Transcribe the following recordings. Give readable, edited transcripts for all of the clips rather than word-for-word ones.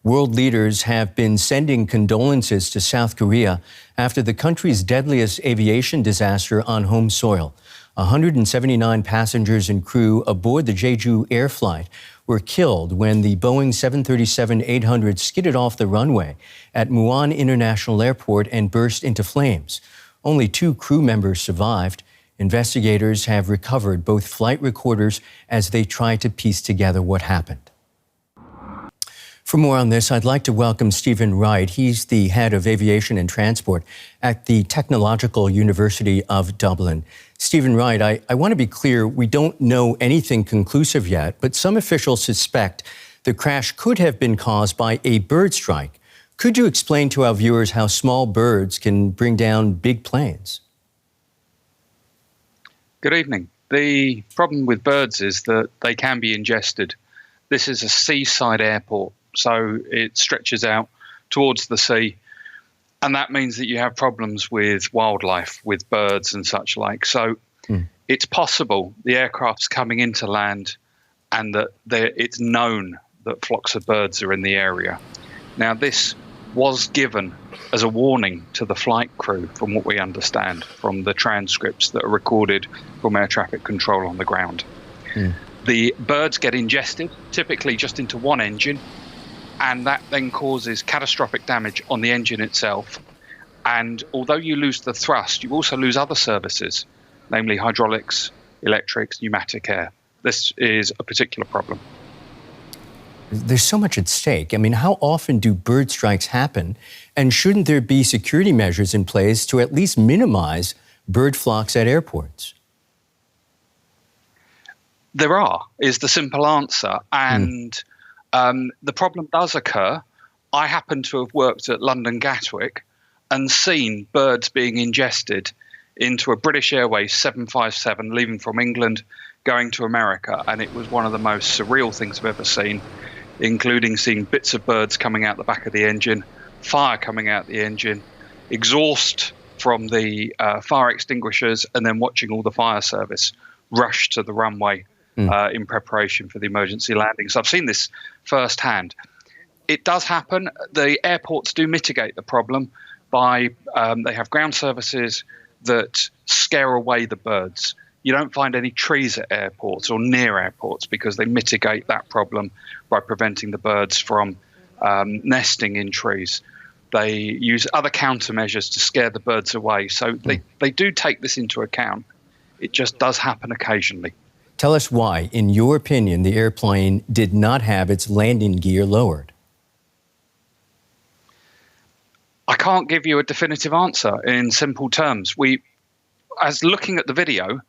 World leaders have been sending condolences to South Korea after the country's deadliest aviation disaster on home soil. 179 passengers and crew aboard the Jeju Air flight were killed when the Boeing 737-800 skidded off the runway at Muan International Airport and burst into flames. Only 2 crew members survived. Investigators have recovered both flight recorders as they try to piece together what happened. For more on this, I'd like to welcome Stephen Wright. He's the head of aviation and transport at the Technological University of Dublin. Stephen Wright, I want to be clear, we don't know anything conclusive yet, but some officials suspect the crash could have been caused by a bird strike. Could you explain to our viewers how small birds can bring down big planes? Good evening. The problem with birds is that they can be ingested. This is a seaside airport, so it stretches out towards the sea. And that means that you have problems with wildlife, with birds and such like. So it's possible the aircraft's coming into land and that it's known that flocks of birds are in the area. Now, this was given as a warning to the flight crew, from what we understand, from the transcripts that are recorded from air traffic control on the ground. The birds get ingested, typically just into one engine, and that then causes catastrophic damage on the engine itself. And although you lose the thrust, you also lose other services, namely hydraulics, electrics, pneumatic air. This is a particular problem. There's so much at stake. I mean, how often do bird strikes happen? And shouldn't there be security measures in place to at least minimize bird flocks at airports? There is the simple answer. And the problem does occur. I happen to have worked at London Gatwick and seen birds being ingested into a British Airways 757 leaving from England, going to America. And it was one of the most surreal things I've ever seen, including seeing bits of birds coming out the back of the engine, fire coming out the engine, exhaust from the fire extinguishers, and then watching all the fire service rush to the runway in preparation for the emergency landing. So I've seen this firsthand. It does happen. The airports do mitigate the problem by they have ground services that scare away the birds. You don't find any trees at airports or near airports because they mitigate that problem by preventing the birds from nesting in trees. They use other countermeasures to scare the birds away. So they do take this into account. It just does happen occasionally. Tell us why, in your opinion, the airplane did not have its landing gear lowered. I can't give you a definitive answer in simple terms. As looking at the video,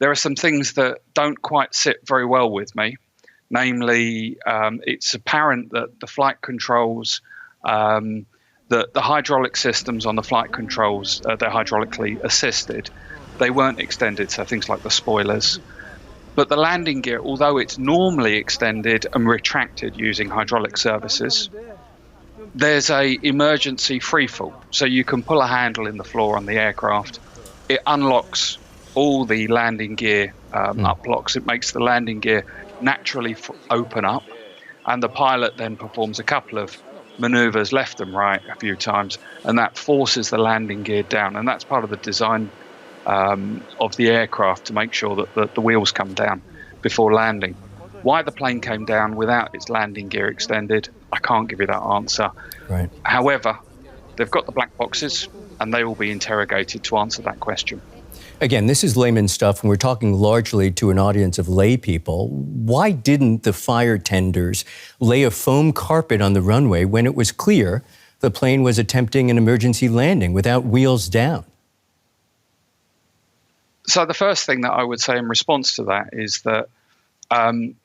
there are some things that don't quite sit very well with me. Namely, it's apparent that the flight controls, that the hydraulic systems on the flight controls, they're hydraulically assisted. They weren't extended, so things like the spoilers. But the landing gear, although it's normally extended and retracted using hydraulic services, there's a emergency freefall. So you can pull a handle in the floor on the aircraft. It unlocks all the landing gear uplocks. It makes the landing gear naturally open up, and the pilot then performs a couple of maneuvers left and right a few times, and that forces the landing gear down. And that's part of the design of the aircraft, to make sure that the wheels come down before landing. Why the plane came down without its landing gear extended, I can't give you that answer. Right. However, they've got the black boxes, and they will be interrogated to answer that question. Again, this is layman stuff, and we're talking largely to an audience of lay people. Why didn't the fire tenders lay a foam carpet on the runway when it was clear the plane was attempting an emergency landing without wheels down? So the first thing that I would say in response to that is that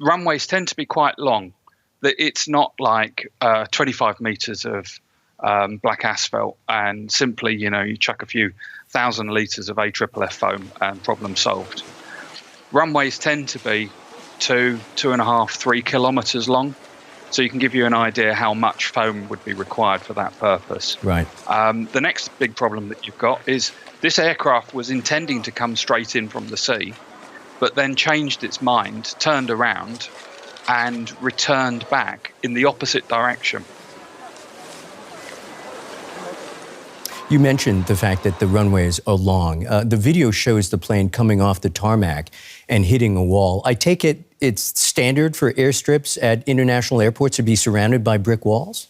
runways tend to be quite long. It's not like 25 meters of black asphalt and simply, you chuck a few thousand litres of AFFF foam and problem solved. Runways tend to be 2.5, 3 kilometres long. So you can give you an idea how much foam would be required for that purpose. Right. The next big problem that you've got is this aircraft was intending to come straight in from the sea, but then changed its mind, turned around and returned back in the opposite direction. You mentioned the fact that the runways are long. The video shows the plane coming off the tarmac and hitting a wall. I take it it's standard for airstrips at international airports to be surrounded by brick walls?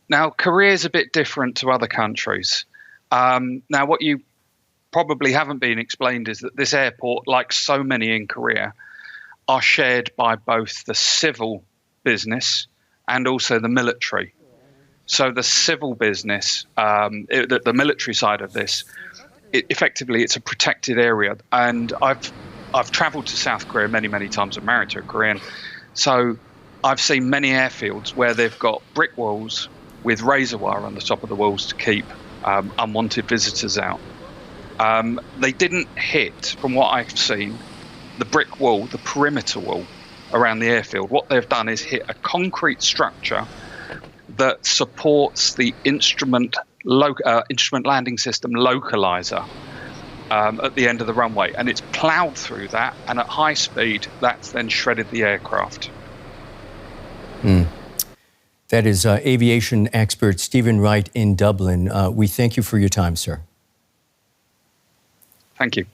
Now, Korea is a bit different to other countries. Now, what you probably haven't been explained is that this airport, like so many in Korea, are shared by both the civil business and also the military. So the civil business, the military side of this, effectively it's a protected area. And I've travelled to South Korea many times. I'm married to a Korean, so I've seen many airfields where they've got brick walls with razor wire on the top of the walls to keep unwanted visitors out. They didn't hit, from what I've seen, the brick wall, the perimeter wall around the airfield. What they've done is hit a concrete structure that supports the instrument landing system localizer at the end of the runway, and it's ploughed through that, and at high speed that's then shredded the aircraft. That is aviation expert Stephen Wright in Dublin. We thank you for your time, sir. Thank you.